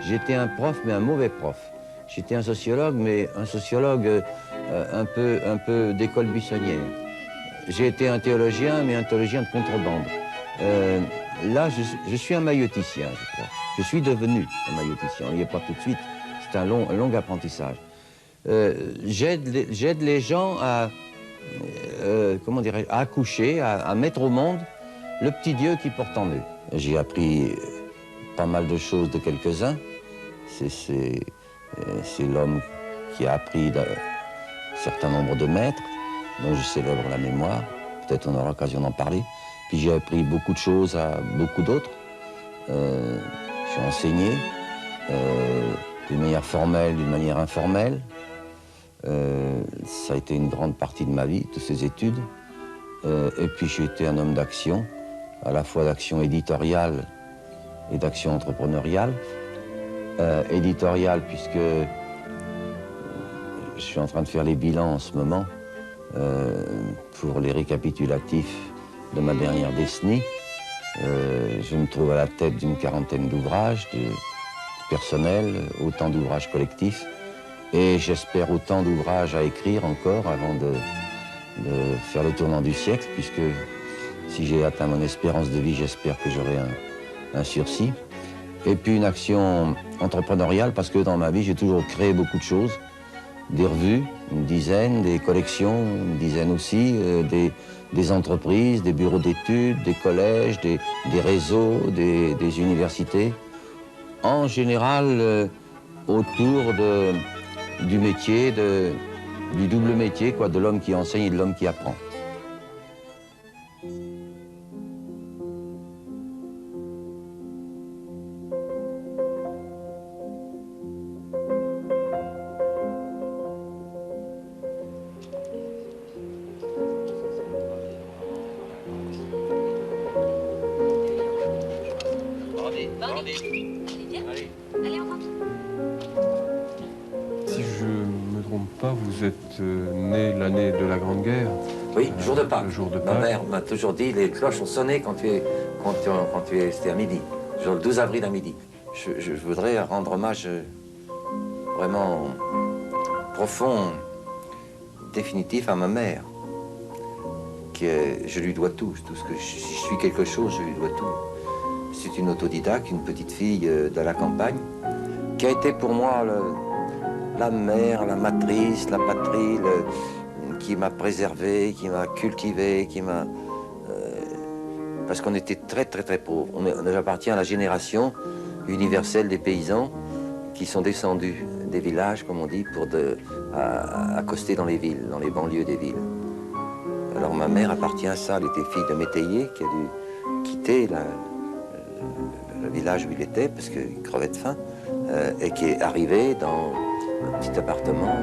J'étais un prof, mais un mauvais prof. J'étais un sociologue, mais un sociologue un peu d'école buissonnière. J'ai été un théologien, mais un théologien de contrebande. Là, je suis un maïeuticien, je crois. Je suis devenu un maïeuticien. On n'y est pas tout de suite. C'est un long apprentissage. J'aide les gens à, comment dirais-je, à accoucher, à mettre au monde le petit Dieu qui porte en eux. J'ai appris pas mal de choses de quelques-uns. C'est l'homme qui a appris un certain nombre de maîtres, dont je célèbre la mémoire. Peut-être on aura l'occasion d'en parler. Puis j'ai appris beaucoup de choses à beaucoup d'autres. J'ai enseigné d'une manière formelle, d'une manière informelle. Ça a été une grande partie de ma vie, toutes ces études. Et puis j'ai été un homme d'action, à la fois d'action éditoriale et d'action entrepreneuriale. Éditoriale puisque je suis en train de faire les bilans en ce moment pour les récapitulatifs de ma dernière décennie. Je me trouve à la tête d'une quarantaine d'ouvrages personnels, autant d'ouvrages collectifs, et j'espère autant d'ouvrages à écrire encore avant de faire le tournant du siècle, puisque si j'ai atteint mon espérance de vie, j'espère que j'aurai un sursis. Et puis une action entrepreneuriale, parce que dans ma vie, j'ai toujours créé beaucoup de choses. Des revues, une dizaine, des collections, une dizaine aussi, des entreprises, des bureaux d'études, des collèges, des réseaux, des universités. En général, autour du métier, du double métier, quoi, de l'homme qui enseigne et de l'homme qui apprend. Si je ne me trompe pas, vous êtes né l'année de la Grande Guerre. Oui, jour de Pâques. Le jour de Ma Pâques. mère m'a toujours dit, les cloches ont sonné c'était à midi, genre le 12 avril à midi. Je voudrais rendre hommage vraiment profond, définitif à ma mère. Je lui dois tout ce que si je suis quelque chose, je lui dois tout. C'est une autodidacte, une petite fille de la campagne, qui a été pour moi la mère, la matrice, la patrie, qui m'a préservé, qui m'a cultivé, parce qu'on était très pauvres. On appartient à la génération universelle des paysans qui sont descendus des villages, comme on dit, pour accoster dans les villes, dans les banlieues des villes. Alors ma mère appartient à ça, elle était fille de métayer qui a dû quitter le village où il était parce qu'il crevait de faim et qui est arrivé dans un petit appartement.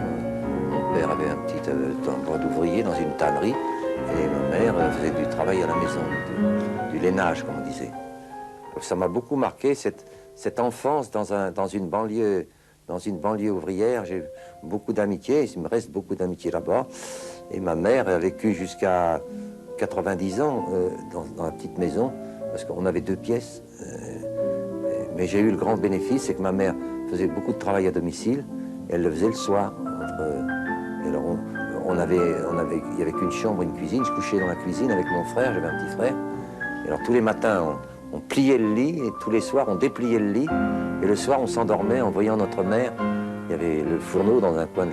Mon père avait un petit endroit d'ouvrier dans une tannerie et ma mère faisait du travail à la maison, du lainage comme on disait. Donc, ça m'a beaucoup marqué cette enfance dans une banlieue ouvrière. J'ai beaucoup d'amitié, il me reste beaucoup d'amitié là-bas. Et ma mère a vécu jusqu'à 90 ans dans la petite maison, parce qu'on avait 2 pièces. Mais j'ai eu le grand bénéfice, c'est que ma mère faisait beaucoup de travail à domicile, et elle le faisait le soir. Alors il n'y avait qu'une chambre, une cuisine. Je couchais dans la cuisine avec mon frère, j'avais un petit frère. Et alors tous les matins, on pliait le lit, et tous les soirs, on dépliait le lit. Et le soir, on s'endormait en voyant notre mère. Il y avait le fourneau dans un coin de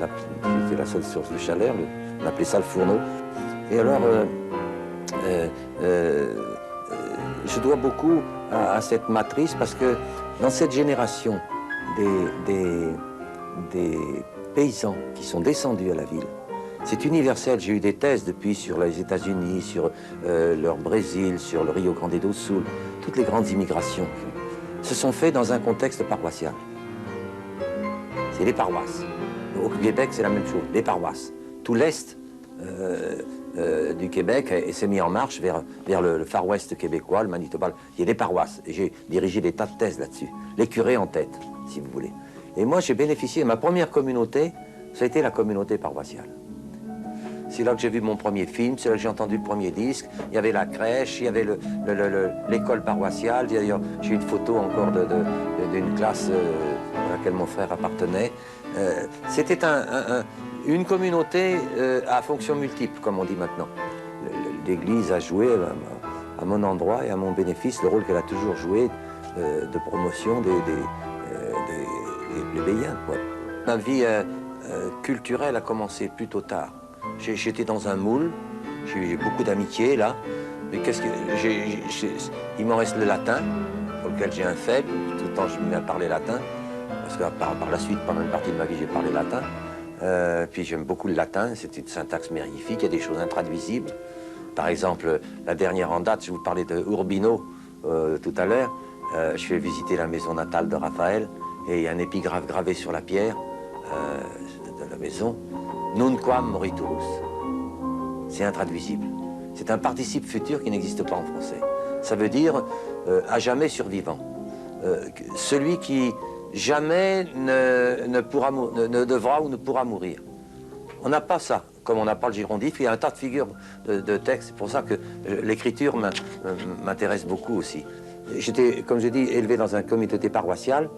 c'était la seule source de chaleur. On appelait ça le fourneau. Et alors, je dois beaucoup à cette matrice parce que dans cette génération des paysans qui sont descendus à la ville, c'est universel. J'ai eu des thèses depuis sur les États-Unis, sur le Brésil, sur le Rio Grande do Sul. Toutes les grandes immigrations se sont faites dans un contexte paroissial. C'est les paroisses. Au Québec, c'est la même chose, les paroisses. Tout l'Est du Québec s'est mis en marche vers le Far West québécois, le Manitoba. Il y a des paroisses, et j'ai dirigé des tas de thèses là-dessus. Les curés en tête, si vous voulez. Et moi, j'ai bénéficié, ma première communauté, ça a été la communauté paroissiale. C'est là que j'ai vu mon premier film, c'est là que j'ai entendu le premier disque. Il y avait la crèche, il y avait l'école paroissiale. D'ailleurs, j'ai une photo encore d'une classe laquelle mon frère appartenait. C'était une communauté à fonction multiple, comme on dit maintenant. L'Église a joué à mon endroit et à mon bénéfice le rôle qu'elle a toujours joué de promotion des plébéiens, quoi. Ma vie culturelle a commencé plutôt tard. J'étais dans un moule, j'ai beaucoup d'amitié là, mais il m'en reste le latin, pour lequel j'ai un faible, tout le temps je me mets à parler latin, parce que par la suite, pendant une partie de ma vie, j'ai parlé latin. Puis j'aime beaucoup le latin, c'est une syntaxe magnifique, il y a des choses intraduisibles. Par exemple, la dernière en date, je vous parlais de Urbino tout à l'heure, je fais visiter la maison natale de Raphaël, et il y a un épigraphe gravé sur la pierre de la maison, Nunquam moriturus. C'est intraduisible. C'est un participe futur qui n'existe pas en français. Ça veut dire à jamais survivant. Celui qui jamais ne devra ou ne pourra mourir. On n'a pas ça, comme on n'a pas le girondif. Il y a un tas de figures de textes. C'est pour ça que l'écriture m'intéresse beaucoup aussi. J'étais, comme j'ai dit, élevé dans une communauté paroissiale,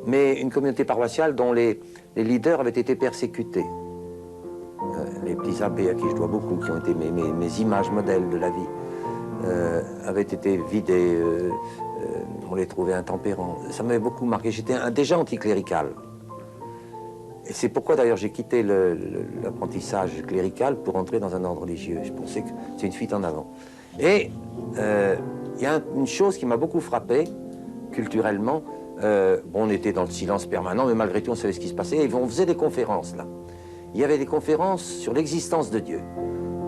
mais une communauté paroissiale dont les leaders avaient été persécutés. Les petits abbés à qui je dois beaucoup, qui ont été mes images modèles de la vie, avaient été vidés, on les trouvait intempérants. Ça m'avait beaucoup marqué. J'étais déjà anticlérical. Et c'est pourquoi d'ailleurs j'ai quitté l'apprentissage clérical pour entrer dans un ordre religieux. Je pensais que c'est une fuite en avant. Et il y a une chose qui m'a beaucoup frappé, culturellement. Bon, on était dans le silence permanent, mais malgré tout on savait ce qui se passait. Et on faisait des conférences là. Il y avait des conférences sur l'existence de Dieu,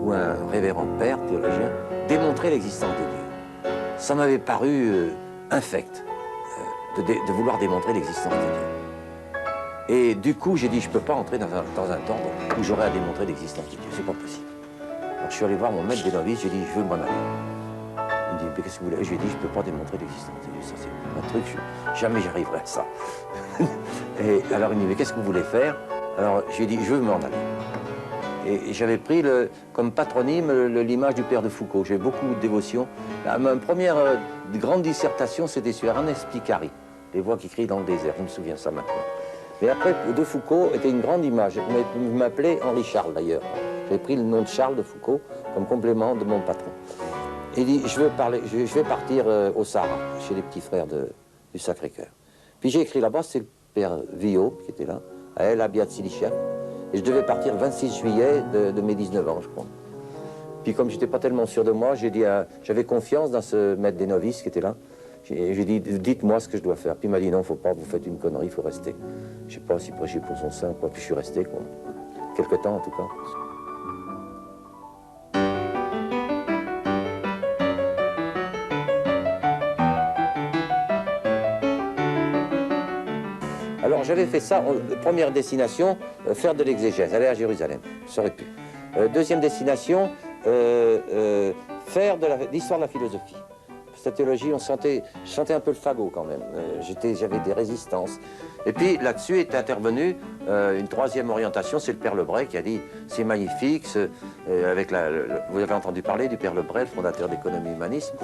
où un révérend père, théologien, démontrait l'existence de Dieu. Ça m'avait paru infect de vouloir démontrer l'existence de Dieu. Et du coup, j'ai dit, je ne peux pas entrer dans un temps où j'aurais à démontrer l'existence de Dieu. C'est pas possible. Alors, je suis allé voir mon maître des novices, j'ai dit, je veux m'en aller. Il me dit, mais qu'est-ce que vous voulez? Je lui ai dit, je ne peux pas démontrer l'existence de Dieu. Ça, c'est un truc, jamais j'arriverai à ça. Et alors, il me dit, mais qu'est-ce que vous voulez faire? Alors, je lui ai dit, je veux m'en aller. Et j'avais pris comme patronyme l'image du père de Foucault. J'ai beaucoup de dévotion. Ma première grande dissertation, c'était sur Ernest Picari, Les voix qui crient dans le désert. Je me souviens ça maintenant. Mais après, de Foucault était une grande image. Il m'appelait Henri Charles, d'ailleurs. J'ai pris le nom de Charles de Foucault comme complément de mon patron. Il dit, je vais partir au Sahara, chez les petits frères du Sacré-Cœur. Puis j'ai écrit là-bas, c'est le père Villot qui était là, à El Abiat Silicia. Et je devais partir le 26 juillet de mes 19 ans, je crois. Puis comme je n'étais pas tellement sûr de moi, j'avais confiance dans ce maître des novices qui était là. J'ai dit, dites-moi ce que je dois faire. Puis il m'a dit, non, il ne faut pas, vous faites une connerie, il faut rester. Je ne sais pas si prêcher pour son sein, quoi. Puis je suis resté, quoi. Quelque temps, en tout cas. Alors j'avais fait ça, première destination, faire de l'exégèse, aller à Jérusalem, ça aurait pu. Deuxième destination, faire de l'histoire de la philosophie. Cette théologie, je sentais un peu le fagot quand même, j'avais des résistances. Et puis là-dessus est intervenue une troisième orientation, c'est le père Lebray qui a dit, c'est magnifique, vous avez entendu parler du père Lebray, le fondateur d'économie humaniste.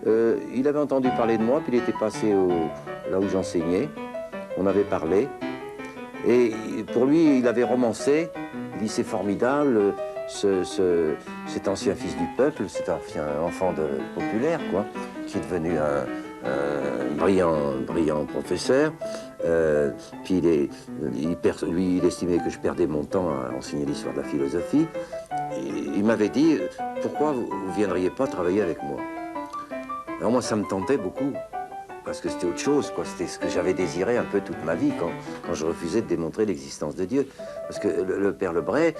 Il avait entendu parler de moi, puis il était passé là où j'enseignais. On avait parlé, et pour lui, il avait romancé. Il dit, c'est formidable, cet ancien fils du peuple, cet ancien enfant populaire, quoi, qui est devenu un brillant professeur. Puis il estimait que je perdais mon temps à enseigner l'histoire de la philosophie. Il m'avait dit, pourquoi vous ne viendriez pas travailler avec moi? Alors moi, ça me tentait beaucoup. Parce que c'était autre chose, quoi. C'était ce que j'avais désiré un peu toute ma vie quand je refusais de démontrer l'existence de Dieu. Parce que le père Lebray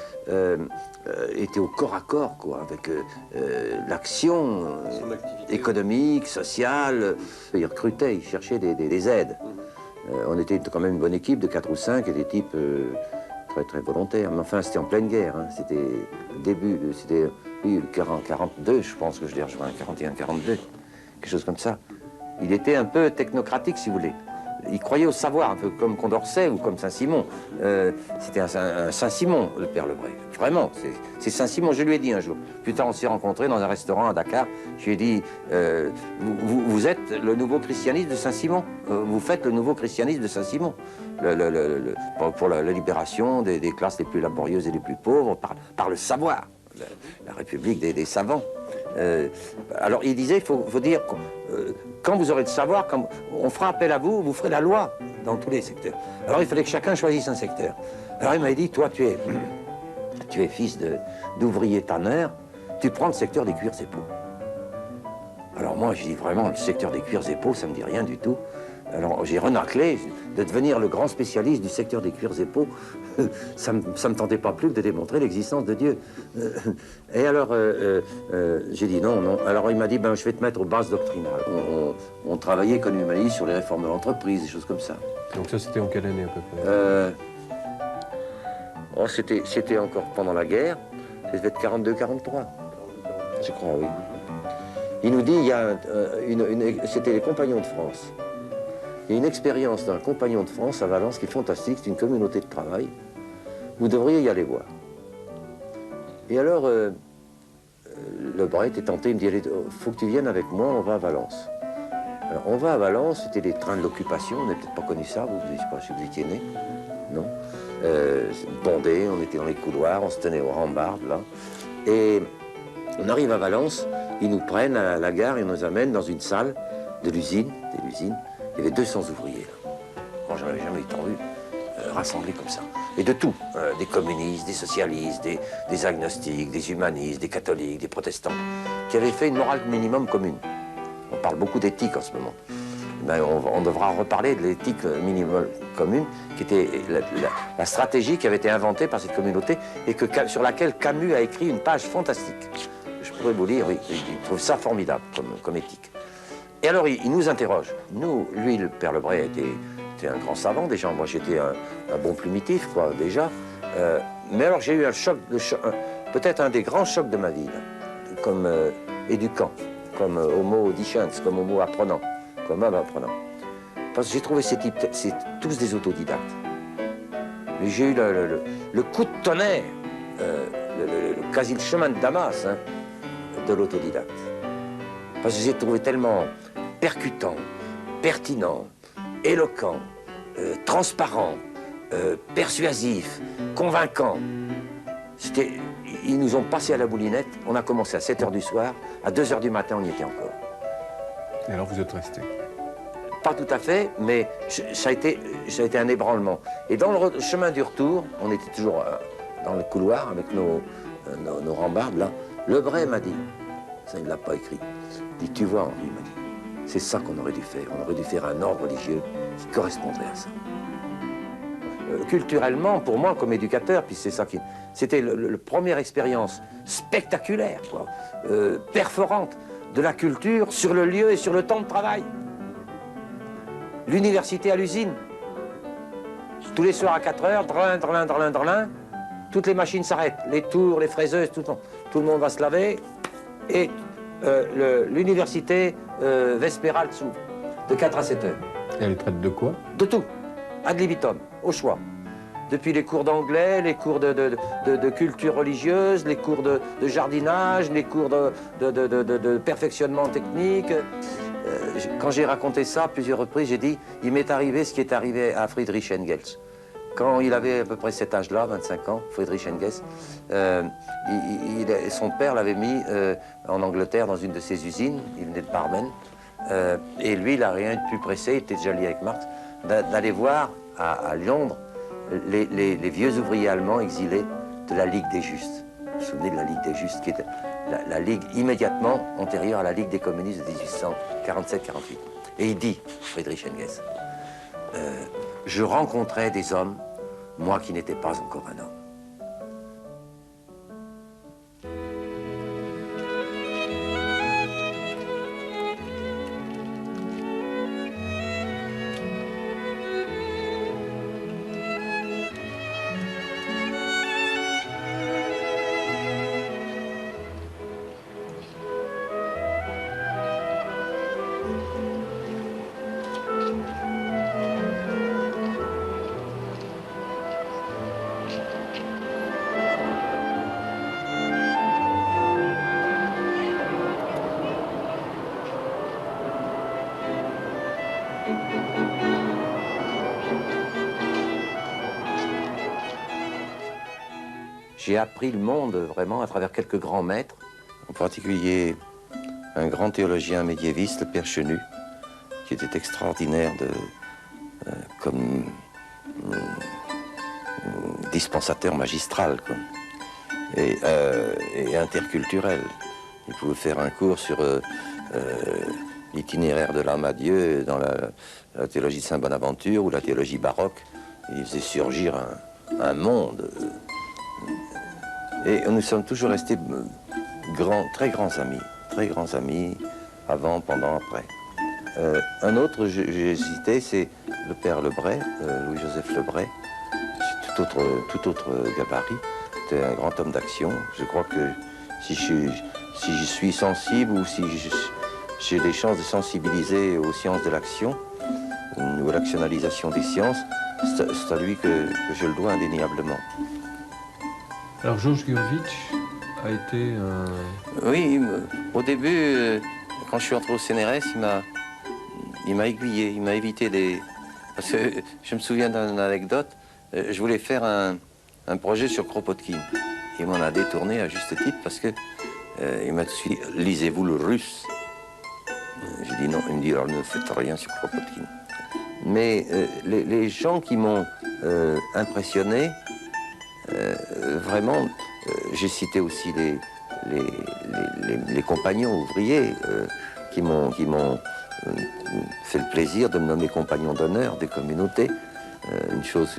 était au corps à corps, quoi, avec l'action économique, sociale. Il recrutait, il cherchait des aides. On était quand même une bonne équipe de 4 ou 5 et des types très très volontaires. Mais enfin, c'était en pleine guerre. Hein. C'était le début, c'était 42, je pense que je l'ai rejoint, 41, 42, quelque chose comme ça. Il était un peu technocratique, si vous voulez. il croyait au savoir, un peu comme Condorcet ou comme Saint-Simon. C'était un Saint-Simon, le père Lebray. Vraiment, c'est Saint-Simon. Je lui ai dit un jour. Plus tard, on s'est rencontrés dans un restaurant à Dakar. Je lui ai dit, vous êtes le nouveau christianisme de Saint-Simon. Vous faites le nouveau christianisme de Saint-Simon. Pour la libération des classes les plus laborieuses et les plus pauvres, par le savoir. La République des savants. Alors il disait, il faut dire, quand vous aurez le savoir, quand on fera appel à vous, vous ferez la loi dans tous les secteurs. Alors il fallait que chacun choisisse un secteur. Alors il m'a dit, toi tu es fils d'ouvrier tanneur, tu prends le secteur des cuirs et peaux. Alors moi je dis vraiment, le secteur des cuirs et peaux, ça me dit rien du tout. Alors j'ai renaclé de devenir le grand spécialiste du secteur des cuirs et peaux. Ça me tentait pas plus que de démontrer l'existence de Dieu. Et alors j'ai dit non, non. Alors il m'a dit, ben, je vais te mettre aux bases doctrinales. On travaillait comme humaniste sur les réformes de l'entreprise, des choses comme ça. Donc ça c'était en quelle année à peu près C'était encore pendant la guerre. Ça devait être 42-43. Je crois, oui. Il nous dit, il y a c'était les Compagnons de France. Il y a une expérience d'un Compagnon de France à Valence qui est fantastique, c'est une communauté de travail. Vous devriez y aller voir. Et alors, Lebray était tenté, il me dit, il faut que tu viennes avec moi, on va à Valence. Alors, on va à Valence, c'était les trains de l'occupation, on n'a peut-être pas connu ça, je ne sais pas si vous étiez né, non. Bondés, on était dans les couloirs, on se tenait aux rambardes, là. Et on arrive à Valence, ils nous prennent à la gare, ils nous amènent dans une salle de l'usine, Il y avait 200 ouvriers, là. Moi, j'en avais jamais tant vu, rassemblés comme ça. Et de tout, des communistes, des socialistes, des agnostiques, des humanistes, des catholiques, des protestants, qui avaient fait une morale minimum commune. On parle beaucoup d'éthique en ce moment. Ben, on devra reparler de l'éthique minimum commune, qui était la stratégie qui avait été inventée par cette communauté et sur laquelle Camus a écrit une page fantastique. Je pourrais vous lire, oui, il trouve ça formidable comme éthique. Et alors, il nous interroge. Lui, le père Lebray était un grand savant, déjà. Moi, j'étais un bon plumitif, quoi, déjà. Mais alors, j'ai eu un choc, peut-être un des grands chocs de ma vie, là, comme éducant, comme homo dicens, comme homo apprenant, comme homme apprenant. Parce que j'ai trouvé ces types, c'est tous des autodidactes. J'ai eu le coup de tonnerre, quasi le chemin de Damas, hein, de l'autodidacte. Parce que j'ai trouvé tellement percutant, pertinent, éloquent, transparent, persuasif, convaincant. Ils nous ont passé à la moulinette, on a commencé à 7 h du soir, à 2 h du matin, on y était encore. Et alors vous êtes resté? Pas tout à fait, mais ça a été un ébranlement. Et dans le chemin du retour, on était toujours dans le couloir avec nos rambardes, là. Lebray m'a dit, ça il ne l'a pas écrit, il dit, tu vois Henri, il m'a dit, c'est ça qu'on aurait dû faire. On aurait dû faire un ordre religieux qui correspondrait à ça. Culturellement, pour moi, comme éducateur, puis c'est ça qui... C'était la première expérience spectaculaire, quoi, perforante de la culture sur le lieu et sur le temps de travail. L'université à l'usine. Tous les soirs à 4 h, drlin, drlin, drlin, drlin, toutes les machines s'arrêtent. Les tours, les fraiseuses, tout le monde va se laver. Et l'université vespérale s'ouvre, de 4 à 7 heures. Et elle traite de quoi? De tout, ad libitum, au choix. Depuis les cours d'anglais, les cours de culture religieuse, les cours de jardinage, les cours de perfectionnement technique. Quand j'ai raconté ça à plusieurs reprises, j'ai dit, il m'est arrivé ce qui est arrivé à Friedrich Engels. Quand il avait à peu près cet âge-là, 25 ans, Friedrich Engels, son père l'avait mis en Angleterre dans une de ses usines, il venait de Barmen, et lui, il n'a rien de plus pressé, il était déjà lié avec Marx, d'aller voir à Londres les vieux ouvriers allemands exilés de la Ligue des Justes. Vous vous souvenez de la Ligue des Justes, qui est la Ligue immédiatement antérieure à la Ligue des communistes de 1847-48. Et il dit, Friedrich Engels, je rencontrais des hommes, moi qui n'étais pas encore un homme. j'ai appris le monde vraiment à travers quelques grands maîtres, en particulier un grand théologien médiéviste, le Père Chenu, qui était extraordinaire comme dispensateur magistral, quoi. Et interculturel. Il pouvait faire un cours sur l'itinéraire de l'âme à Dieu dans la théologie de Saint Bonaventure ou la théologie baroque. Il faisait surgir un monde. Et nous sommes toujours restés très grands amis, avant, pendant, après. Un autre, j'ai cité, c'est le père Lebray, Louis-Joseph Lebray. C'est tout autre gabarit. C'était un grand homme d'action. Je crois que si je suis sensible ou si j'ai des chances de sensibiliser aux sciences de l'action ou à l'actionnalisation des sciences, c'est à lui que je le dois indéniablement. Alors Georges Gurevitch a été un... Oui, au début, quand je suis entré au CNRS, il m'a aiguillé, il m'a évité des... Parce que je me souviens d'une anecdote, je voulais faire un projet sur Kropotkin. Il m'en a détourné à juste titre parce que il m'a tout de suite dit, lisez-vous le russe? J'ai dit non, il me dit, alors ne faites rien sur Kropotkin. Mais les gens qui m'ont impressionné, vraiment, j'ai cité aussi les compagnons ouvriers qui m'ont fait le plaisir de me nommer compagnon d'honneur des communautés. Une chose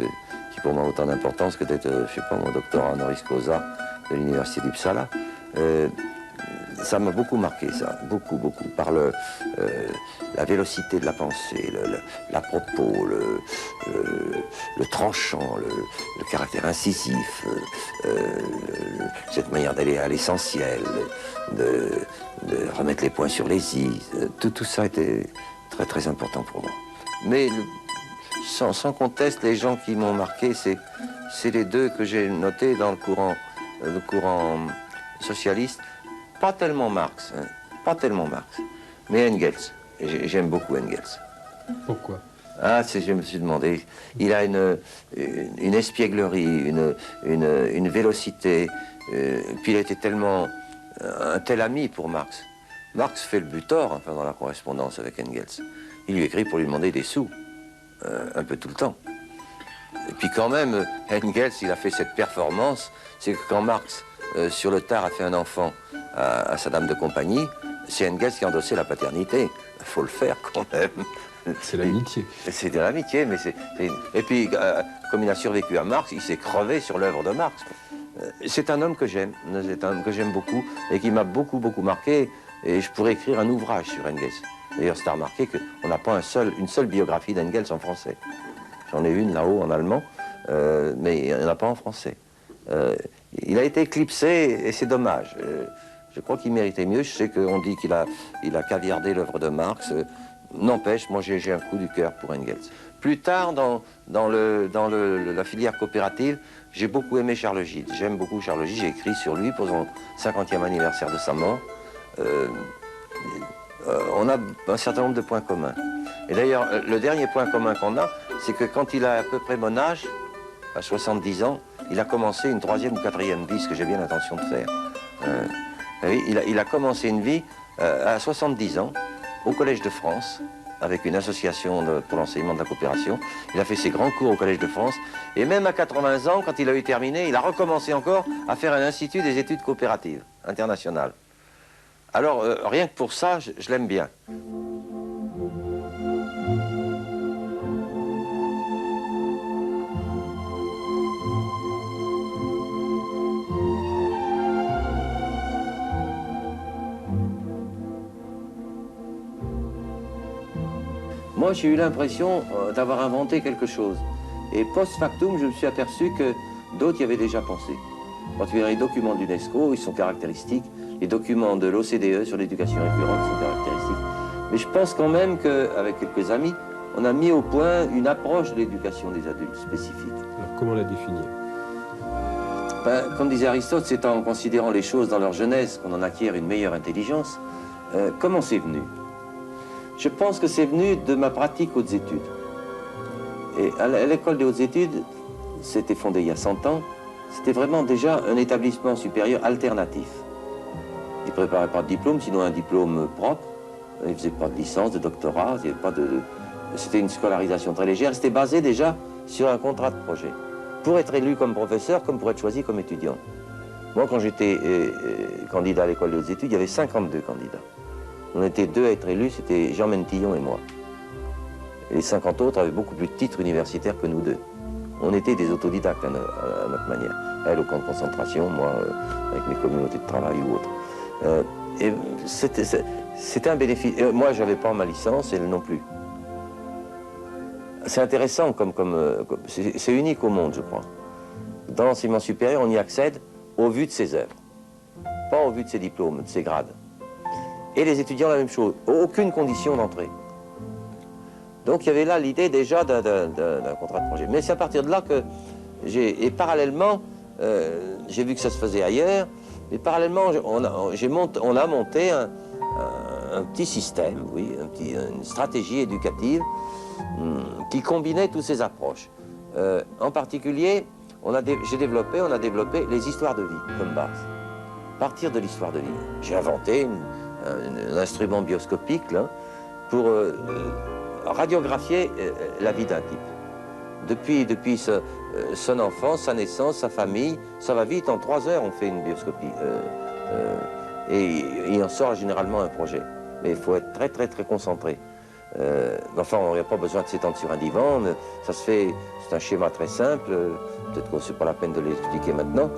qui pour moi a autant d'importance que d'être, je sais pas, mon doctorat honoris causa de l'université d'Uppsala. Ça m'a beaucoup marqué, ça, beaucoup, par la vélocité de la pensée, l'à-propos, le tranchant, le caractère incisif, cette manière d'aller à l'essentiel, de remettre les points sur les i. Tout ça était très, très important pour moi. Mais sans conteste, les gens qui m'ont marqué, c'est les deux que j'ai notés dans le courant socialiste. Pas tellement Marx, hein, pas tellement Marx, mais Engels. J'aime beaucoup Engels. Pourquoi? Ah, je me suis demandé. Il a une espièglerie, une vélocité. Puis il a été tellement un tel ami pour Marx. Marx fait le butor, enfin, dans la correspondance avec Engels. Il lui écrit pour lui demander des sous, un peu tout le temps. Et puis quand même, Engels, il a fait cette performance, c'est que quand Marx, sur le tard, a fait un enfant à sa dame de compagnie, c'est Engels qui a endossé la paternité. Il faut le faire quand même. C'est l'amitié. C'est de l'amitié, mais Et puis, comme il a survécu à Marx, il s'est crevé sur l'œuvre de Marx. C'est un homme que j'aime, c'est un homme que j'aime beaucoup et qui m'a beaucoup marqué. Et je pourrais écrire un ouvrage sur Engels. D'ailleurs, c'est à remarquer qu'on n'a pas une seule biographie d'Engels en français. J'en ai une là-haut en allemand, mais il n'y en a pas en français. Il a été éclipsé et c'est dommage. Je crois qu'il méritait mieux. Je sais qu'on dit qu'il a caviardé l'œuvre de Marx. N'empêche, moi j'ai un coup du cœur pour Engels. Plus tard, dans la filière coopérative, j'ai beaucoup aimé Charles Gide. J'aime beaucoup Charles Gide. J'ai écrit sur lui pour son 50e anniversaire de sa mort. On a un certain nombre de points communs. Et d'ailleurs, le dernier point commun qu'on a, c'est que quand il a à peu près mon âge, à 70 ans, il a commencé une 3e ou 4e vie, ce que j'ai bien l'intention de faire. Il a commencé une vie à 70 ans, au Collège de France, avec une association pour l'enseignement de la coopération. Il a fait ses grands cours au Collège de France. Et même à 80 ans, quand il a eu terminé, il a recommencé encore à faire un institut des études coopératives internationales. Alors, rien que pour ça, je l'aime bien. Moi, j'ai eu l'impression d'avoir inventé quelque chose. Et post-factum, je me suis aperçu que d'autres y avaient déjà pensé. Quand tu verras les documents de l'UNESCO, ils sont caractéristiques. Les documents de l'OCDE sur l'éducation récurrente sont caractéristiques. Mais je pense quand même qu'avec quelques amis, on a mis au point une approche de l'éducation des adultes spécifique. Alors, comment la définir? Comme disait Aristote, c'est en considérant les choses dans leur jeunesse qu'on en acquiert une meilleure intelligence. Comment c'est venu? Je pense que c'est venu de ma pratique hautes études. Et à l'école des hautes études, c'était fondé il y a 100 ans, C'était vraiment déjà un établissement supérieur alternatif. Il ne préparait pas de diplôme, sinon un diplôme propre. Il ne faisait pas de licence, de doctorat, il y avait pas de... C'était une scolarisation très légère. C'était basé déjà sur un contrat de projet. Pour être élu comme professeur, comme pour être choisi comme étudiant. Moi, quand j'étais candidat à l'école des études, il y avait 52 candidats. On était 2 à être élus, c'était Jean Mentillon et moi. Et les 50 autres avaient beaucoup plus de titres universitaires que nous deux. On était des autodidactes à notre manière. Elle au camp de concentration, moi avec mes communautés de travail ou autres. Et c'était un bénéfice. Moi, je n'avais pas ma licence, et elle non plus. C'est intéressant, c'est unique au monde, je crois. Dans l'enseignement supérieur, on y accède au vu de ses œuvres, pas au vu de ses diplômes, de ses grades. Et les étudiants, la même chose, aucune condition d'entrée. Donc il y avait là l'idée déjà d'un contrat de projet. Mais c'est à partir de là que et parallèlement, j'ai vu que ça se faisait ailleurs, et parallèlement, on a monté un petit système, oui, une stratégie éducative qui combinait toutes ces approches. En particulier, on a développé les histoires de vie comme base. À partir de l'histoire de vie, j'ai inventé un instrument bioscopique là, pour radiographier la vie d'un type. Depuis son enfance, sa naissance, sa famille, ça va vite, en 3 heures on fait une bioscopie. Et il en sort généralement un projet. Mais il faut être très très très concentré. Enfin, on n'a pas besoin de s'étendre sur un divan, ça se fait, c'est un schéma très simple, peut-être que c'est pas la peine de l'expliquer maintenant,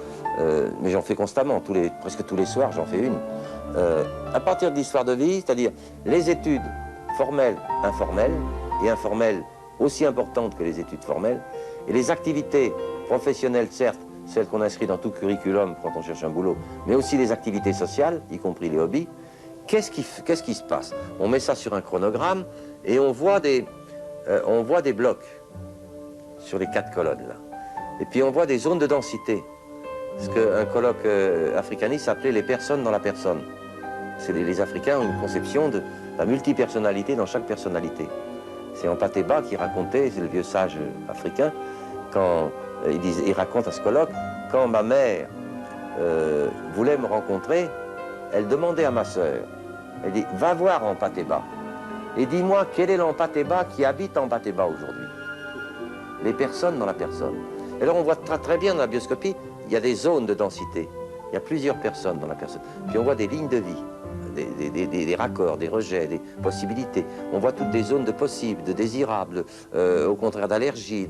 mais j'en fais constamment, presque tous les soirs j'en fais une. À partir de l'histoire de vie, c'est-à-dire les études formelles, informelles, et informelles aussi importantes que les études formelles, et les activités professionnelles, certes, celles qu'on inscrit dans tout curriculum quand on cherche un boulot, mais aussi les activités sociales, y compris les hobbies. Qu'est-ce qui se passe? On met ça sur un chronogramme et on voit des blocs sur les 4 colonnes là. Et puis on voit des zones de densité. Ce qu'un colloque africaniste appelait les personnes dans la personne. Les Africains ont une conception de la multipersonnalité dans chaque personnalité. C'est Ampateba qui racontait, c'est le vieux sage africain, quand il raconte à ce colloque, quand ma mère voulait me rencontrer, elle demandait à ma sœur, elle dit, va voir Ampateba et dis-moi quel est l'Ampateba qui habite Ampateba aujourd'hui. Les personnes dans la personne. Et alors on voit très bien dans la bioscopie, il y a des zones de densité. Il y a plusieurs personnes dans la personne. Puis on voit des lignes de vie, des raccords, des rejets, des possibilités. On voit toutes des zones de possibles, de désirables, au contraire d'allergie,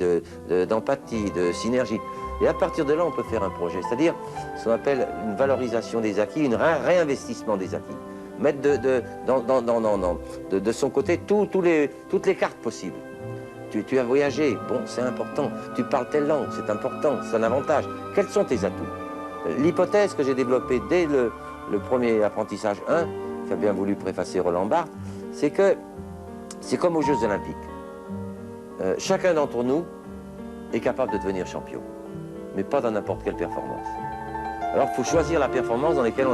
d'empathie, de synergie. Et à partir de là, on peut faire un projet, c'est-à-dire ce qu'on appelle une valorisation des acquis, un réinvestissement des acquis. Mettre de son côté toutes les cartes possibles. Tu as voyagé, bon, c'est important. Tu parles telle langue, c'est important, c'est un avantage. Quels sont tes atouts? L'hypothèse que j'ai développée dès le premier apprentissage 1, qui a bien voulu préfacer Roland Barthes, c'est que c'est comme aux Jeux Olympiques. Chacun d'entre nous est capable de devenir champion, mais pas dans n'importe quelle performance. Alors il faut choisir la performance dans laquelle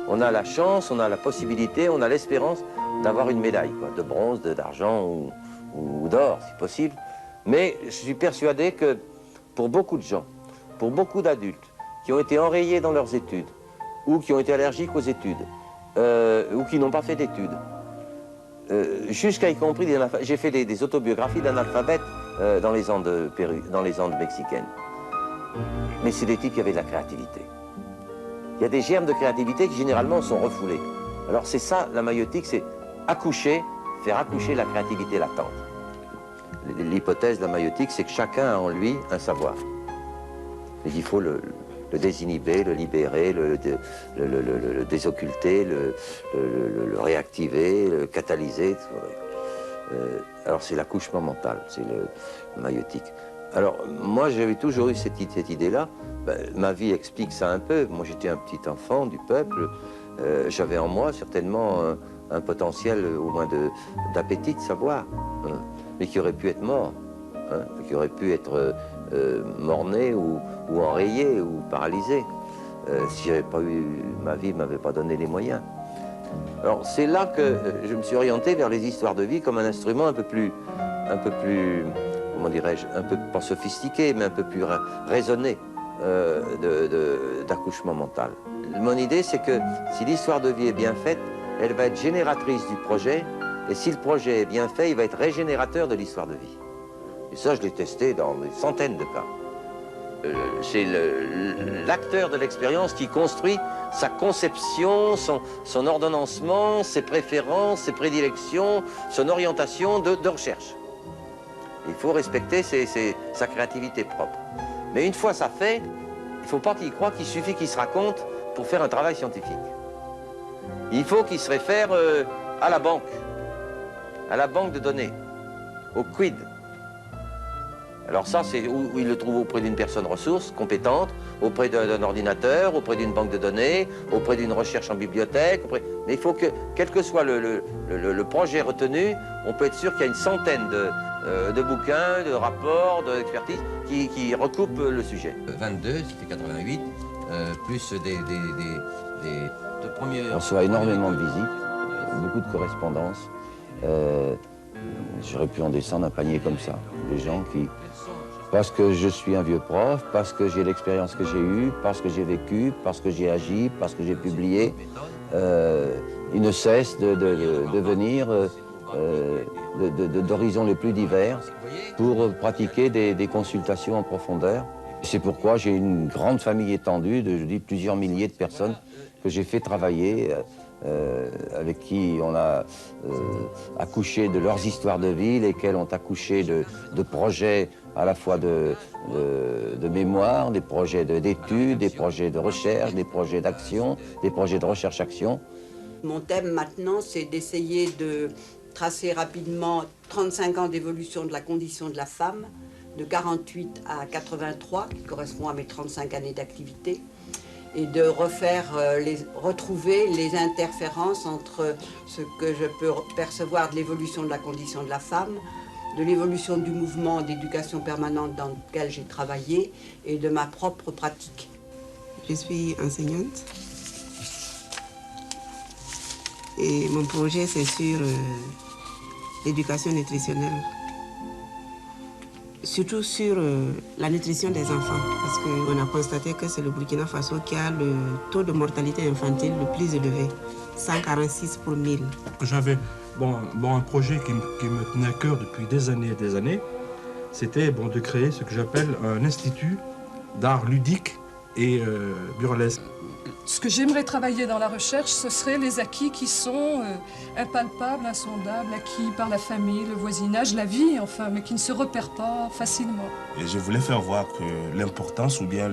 on a la chance, on a la possibilité, on a l'espérance d'avoir une médaille, quoi, de bronze, d'argent ou d'or, si possible. Mais je suis persuadé que pour beaucoup de gens, pour beaucoup d'adultes qui ont été enrayés dans leurs études, ou qui ont été allergiques aux études, ou qui n'ont pas fait d'études, jusqu'à y compris j'ai fait des autobiographies d'analphabètes dans les Andes mexicaines. Mais c'est des types qui avaient de la créativité. Il y a des germes de créativité qui généralement sont refoulés. Alors c'est ça, la maïeutique, c'est faire accoucher la créativité latente. L'hypothèse de la maïeutique, c'est que chacun a en lui un savoir. Mais il faut le désinhiber, le libérer, le désocculter, le réactiver, le catalyser. Alors c'est l'accouchement mental, c'est le maïeutique. Alors moi j'avais toujours eu cette idée-là. Ma vie explique ça un peu. Moi j'étais un petit enfant du peuple. J'avais en moi certainement un potentiel au moins d'appétit de savoir, hein, mais qui aurait pu être mort, hein, qui aurait pu être mort-né ou enrayé ou paralysé si j'avais pas eu ma vie, m'avait pas donné les moyens. Alors c'est là que je me suis orienté vers les histoires de vie comme un instrument un peu plus comment dirais-je, un peu pas sophistiqué, mais un peu plus raisonné, d'accouchement mental. Mon idée, c'est que si l'histoire de vie est bien faite, elle va être génératrice du projet, et si le projet est bien fait, il va être régénérateur de l'histoire de vie. Et ça, je l'ai testé dans des centaines de cas. C'est l'acteur de l'expérience qui construit sa conception, son ordonnancement, ses préférences, ses prédilections, son orientation de recherche. Il faut respecter sa créativité propre. Mais une fois ça fait, il ne faut pas qu'il croie qu'il suffit qu'il se raconte pour faire un travail scientifique. Il faut qu'il se réfère à la banque de données, au quid. Alors ça, c'est où il le trouve auprès d'une personne ressource, compétente, auprès d'un ordinateur, auprès d'une banque de données, auprès d'une recherche en bibliothèque. Mais il faut que, quel que soit le projet retenu, on peut être sûr qu'il y a une centaine de bouquins, de rapports, d'expertises qui recoupent le sujet. 22, c'était 88, plus de premiers... On reçoit énormément de visites, beaucoup de correspondances. J'aurais pu en descendre un panier comme ça. Des gens qui, parce que je suis un vieux prof, parce que j'ai l'expérience que j'ai eue, parce que j'ai vécu, parce que j'ai agi, parce que j'ai publié, ils ne cessent de venir d'horizons les plus divers pour pratiquer des consultations en profondeur. C'est pourquoi j'ai une grande famille étendue de, je dis, plusieurs milliers de personnes que j'ai fait travailler, avec qui on a accouché de leurs histoires de vie, lesquels ont accouché de projets à la fois de mémoire, des projets d'études, des projets de recherche, des projets d'action, des projets de recherche-action. Mon thème maintenant, c'est d'essayer de tracer rapidement 35 ans d'évolution de la condition de la femme, de 48 à 83, qui correspond à mes 35 années d'activité, et de retrouver les interférences entre ce que je peux percevoir de l'évolution de la condition de la femme, de l'évolution du mouvement d'éducation permanente dans lequel j'ai travaillé et de ma propre pratique. Je suis enseignante et mon projet c'est sur l'éducation nutritionnelle. Surtout sur la nutrition des enfants, parce qu'on a constaté que c'est le Burkina Faso qui a le taux de mortalité infantile le plus élevé, 146 pour 1000. J'avais un projet qui me tenait à cœur depuis des années, c'était de créer ce que j'appelle un institut d'art ludique et burlesque. Ce que j'aimerais travailler dans la recherche, ce serait les acquis qui sont impalpables, insondables, acquis par la famille, le voisinage, la vie, enfin, mais qui ne se repèrent pas facilement. Et je voulais faire voir que l'importance ou bien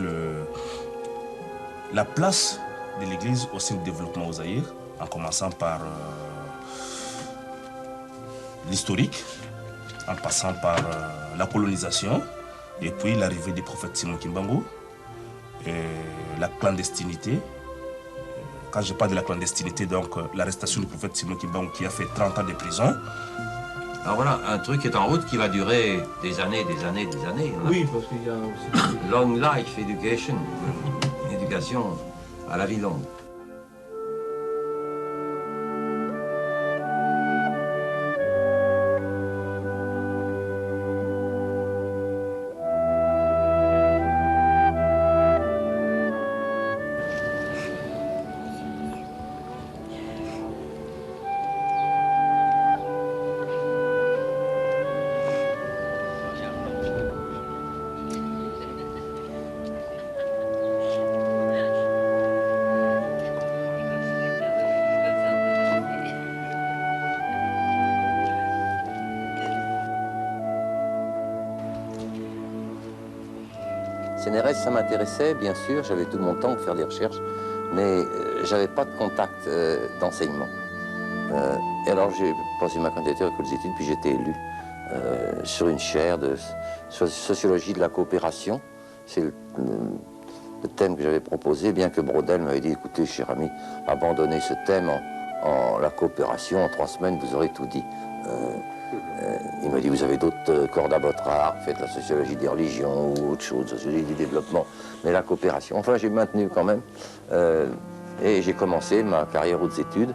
la place de l'Église au sein du développement au Zaïre, en commençant par l'historique, en passant par la colonisation, et puis l'arrivée des prophètes Simon Kimbangu, et la clandestinité. Quand je parle de la clandestinité, donc l'arrestation du prophète Simon Kimbangu qui a fait 30 ans de prison. Alors voilà, un truc est en route qui va durer des années. Oui, parce qu'il y a aussi... Long life education, éducation à la vie longue. CNRS, ça m'intéressait, bien sûr, j'avais tout mon temps pour faire des recherches, mais j'avais pas de contact d'enseignement. Et alors j'ai passé ma candidature à l'école des études, puis j'ai été élu sur une chaire de sociologie de la coopération. C'est le thème que j'avais proposé, bien que Braudel m'avait dit, écoutez, cher ami, abandonnez ce thème en la coopération, en 3 semaines, vous aurez tout dit. Il m'a dit, vous avez d'autres cordes à votre arc, faites la sociologie des religions ou autre chose, sociologie du développement, mais la coopération. Enfin, j'ai maintenu quand même, et j'ai commencé ma carrière aux études,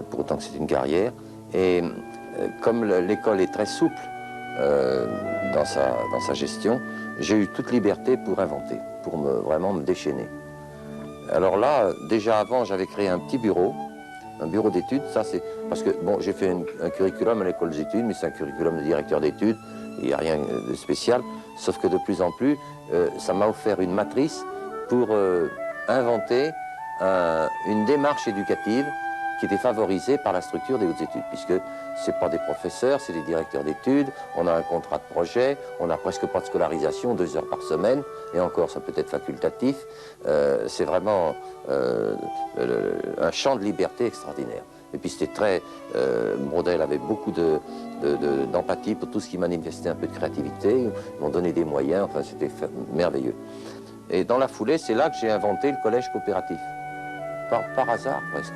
pour autant que c'est une carrière, et comme l'école est très souple dans sa gestion, j'ai eu toute liberté pour inventer, pour vraiment me déchaîner. Alors là, déjà avant, j'avais créé un petit bureau, un bureau d'études. Ça, c'est parce que, bon, j'ai fait un curriculum à l'école des études, mais c'est un curriculum de directeur d'études, il n'y a rien de spécial, sauf que de plus en plus, ça m'a offert une matrice pour inventer une démarche éducative qui était favorisée par la structure des hautes études, puisque ce n'est pas des professeurs, c'est des directeurs d'études, on a un contrat de projet, on n'a presque pas de scolarisation, 2 heures par semaine, et encore, ça peut être facultatif. C'est vraiment un champ de liberté extraordinaire. Et puis c'était très... Brodel avait beaucoup d'empathie pour tout ce qui manifestait un peu de créativité, ils m'ont donné des moyens, enfin c'était merveilleux. Et dans la foulée, c'est là que j'ai inventé le collège coopératif. Par hasard, presque.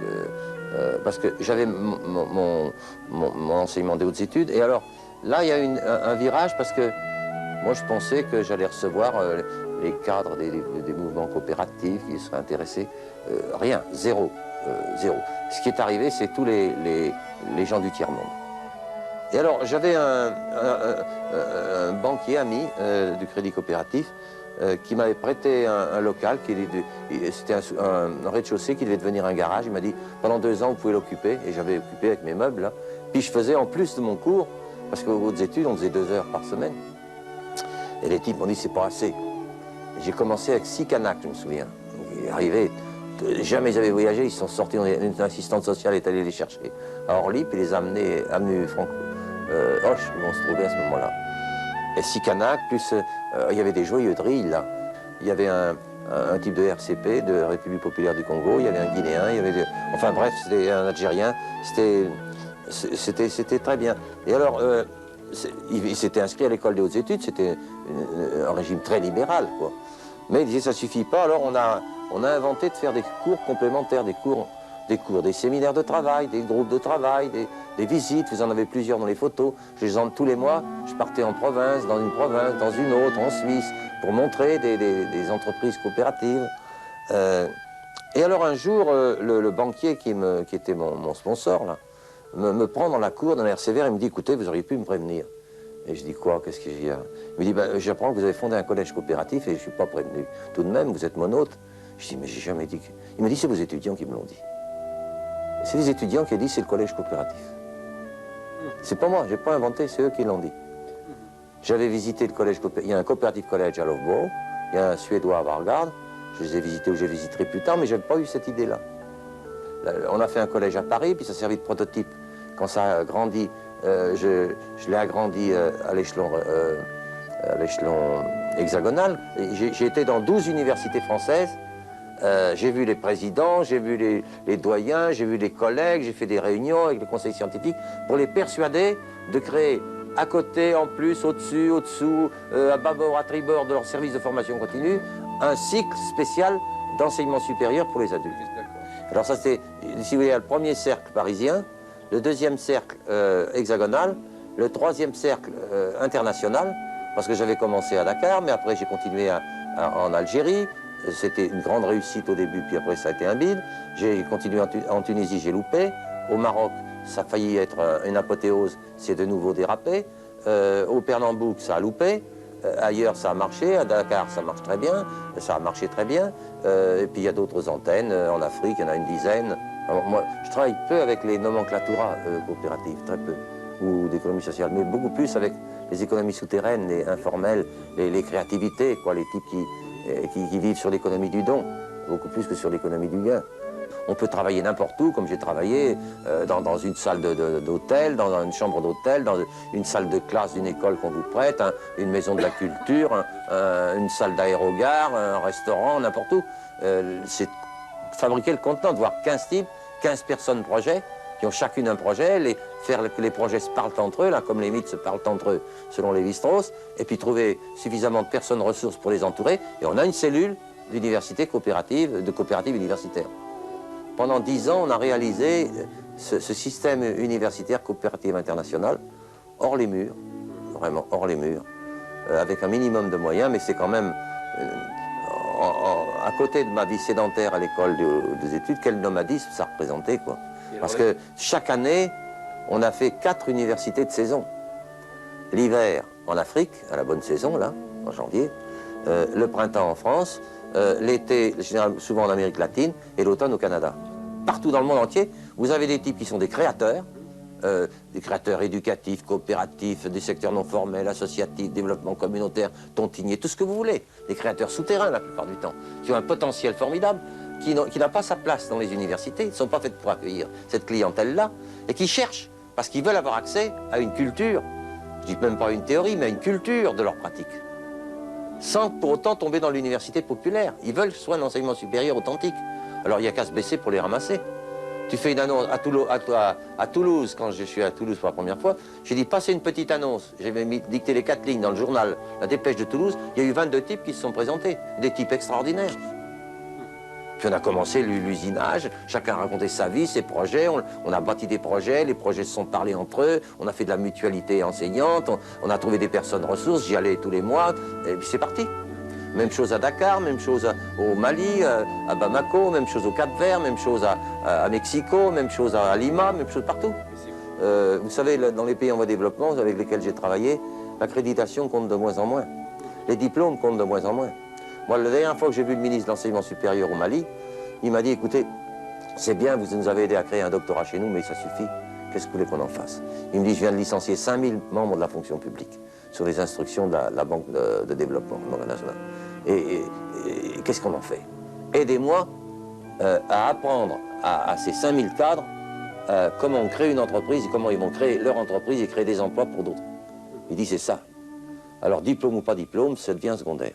Parce que j'avais mon enseignement des hautes études. Et alors, là, il y a eu un virage parce que moi, je pensais que j'allais recevoir les cadres des mouvements coopératifs qui seraient intéressés. Rien, zéro. Zéro. Ce qui est arrivé, c'est tous les gens du tiers-monde. Et alors, j'avais un banquier ami du Crédit Coopératif qui m'avait prêté un local, c'était un rez-de-chaussée qui devait devenir un garage. Il m'a dit, pendant 2 ans, vous pouvez l'occuper. Et j'avais occupé avec mes meubles, là. Puis je faisais en plus de mon cours, parce qu'aux hautes études, on faisait 2 heures par semaine. Et les types m'ont dit, c'est pas assez. J'ai commencé avec 6 canaques, je me souviens. Ils arrivaient, jamais ils avaient voyagé, ils sont sortis, une assistante sociale est allée les chercher à Orly, puis les a amenés Franco Hoche, où on se trouvait à ce moment-là. Et 6 canaques, plus il y avait des joyeux drilles, là. Il y avait un type de RCP, de République Populaire du Congo, il y avait un Guinéen, il y avait enfin bref, c'était un Algérien, c'était très bien. Et alors, il s'était inscrit à l'école des hautes études, c'était un régime très libéral, quoi. Mais il disait, ça suffit pas, alors on a inventé de faire des cours complémentaires, des séminaires de travail, des groupes de travail, des visites, vous en avez plusieurs dans les photos. Tous les mois, je partais en province, dans une autre, en Suisse, pour montrer des entreprises coopératives. Et alors un jour, le banquier qui était mon sponsor, là, me prend dans la cour, dans l'air sévère, et me dit, écoutez, vous auriez pu me prévenir. Et je dis, quoi, qu'est-ce que j'ai? Il me dit, ben, j'apprends que vous avez fondé un collège coopératif et je ne suis pas prévenu. Tout de même, vous êtes mon hôte. Je dis, mais j'ai jamais dit que... Il me dit, c'est vos étudiants qui me l'ont dit. C'est les étudiants qui ont dit, c'est le collège coopératif. C'est pas moi, j'ai pas inventé, c'est eux qui l'ont dit. J'avais visité le collège coopératif, il y a un coopérative collège à Loughborough, il y a un Suédois à Vargard, je les ai visités ou je les visiterai plus tard, mais j'avais pas eu cette idée-là. On a fait un collège à Paris, puis ça servait de prototype. Quand ça a grandi, je l'ai agrandi à l'échelon hexagonal. J'ai été dans 12 universités françaises. J'ai vu les présidents, j'ai vu les doyens, j'ai vu les collègues, j'ai fait des réunions avec le conseil scientifique pour les persuader de créer à côté, en plus, au-dessus, au-dessous, à bâbord, à tribord de leur service de formation continue, un cycle spécial d'enseignement supérieur pour les adultes. Alors ça c'est, si vous voulez, le premier cercle parisien, le deuxième cercle hexagonal, le troisième cercle international, parce que j'avais commencé à Dakar, mais après j'ai continué en Algérie. C'était une grande réussite au début, puis après ça a été un bide. J'ai continué en Tunisie, j'ai loupé. Au Maroc, ça a failli être une apothéose, c'est de nouveau dérapé. Au Pernambouc, ça a loupé. Ailleurs, ça a marché. À Dakar, ça marche très bien. Ça a marché très bien. Et puis il y a d'autres antennes. En Afrique, il y en a une dizaine. Alors, moi, je travaille peu avec les nomenclaturas coopératives, très peu, ou d'économie sociale, mais beaucoup plus avec les économies souterraines, les informelles, les créativités, quoi, les types qui vivent sur l'économie du don, beaucoup plus que sur l'économie du gain. On peut travailler n'importe où, comme j'ai travaillé dans une salle d'hôtel, dans une chambre d'hôtel, dans une salle de classe d'une école qu'on vous prête, une maison de la culture, une salle d'aérogare, un restaurant, n'importe où. C'est fabriquer le contenant, de voir 15 types, 15 personnes projet, qui ont chacune un projet, faire que les projets se parlent entre eux, là, comme les mythes se parlent entre eux, selon Lévi-Strauss, et puis trouver suffisamment de personnes ressources pour les entourer, et on a une cellule d'université coopérative, de coopérative universitaire. Pendant 10 ans, on a réalisé ce système universitaire coopérative international hors les murs, vraiment hors les murs, avec un minimum de moyens, mais c'est quand même, à côté de ma vie sédentaire à l'école des études, quel nomadisme ça représentait, quoi. Parce que chaque année, on a fait 4 universités de saison. L'hiver en Afrique, à la bonne saison, là, en janvier, le printemps en France, l'été souvent en Amérique latine et l'automne au Canada. Partout dans le monde entier, vous avez des types qui sont des créateurs éducatifs, coopératifs, des secteurs non formels, associatifs, développement communautaire, tontinier, tout ce que vous voulez. Des créateurs souterrains la plupart du temps, qui ont un potentiel formidable, qui n'a pas sa place dans les universités, ils ne sont pas faits pour accueillir cette clientèle-là, et qui cherchent, parce qu'ils veulent avoir accès à une culture, je dis même pas une théorie, mais à une culture de leur pratique, sans pour autant tomber dans l'université populaire. Ils veulent soit un enseignement supérieur authentique. Alors il n'y a qu'à se baisser pour les ramasser. Tu fais une annonce à Toulouse, quand je suis à Toulouse pour la première fois, j'ai dit passez une petite annonce. J'avais dicté les 4 lignes dans le journal La Dépêche de Toulouse. Il y a eu 22 types qui se sont présentés, des types extraordinaires. Puis on a commencé l'usinage, chacun a raconté sa vie, ses projets, on a bâti des projets, les projets se sont parlés entre eux, on a fait de la mutualité enseignante, on a trouvé des personnes ressources, j'y allais tous les mois, et puis c'est parti. Même chose à Dakar, même chose au Mali, à Bamako, même chose au Cap-Vert, même chose à Mexico, même chose à Lima, même chose partout. Vous savez, dans les pays en voie de développement avec lesquels j'ai travaillé, l'accréditation compte de moins en moins. Les diplômes comptent de moins en moins. Moi, la dernière fois que j'ai vu le ministre de l'Enseignement supérieur au Mali, il m'a dit, écoutez, c'est bien, vous nous avez aidé à créer un doctorat chez nous, mais ça suffit. Qu'est-ce que vous voulez qu'on en fasse? Il me dit, je viens de licencier 5000 membres de la fonction publique sur les instructions de la Banque de développement nationale. Et qu'est-ce qu'on en fait? Aidez-moi à apprendre à ces 5000 cadres comment on crée une entreprise et comment ils vont créer leur entreprise et créer des emplois pour d'autres. Il dit, c'est ça. Alors, diplôme ou pas diplôme, ça devient secondaire.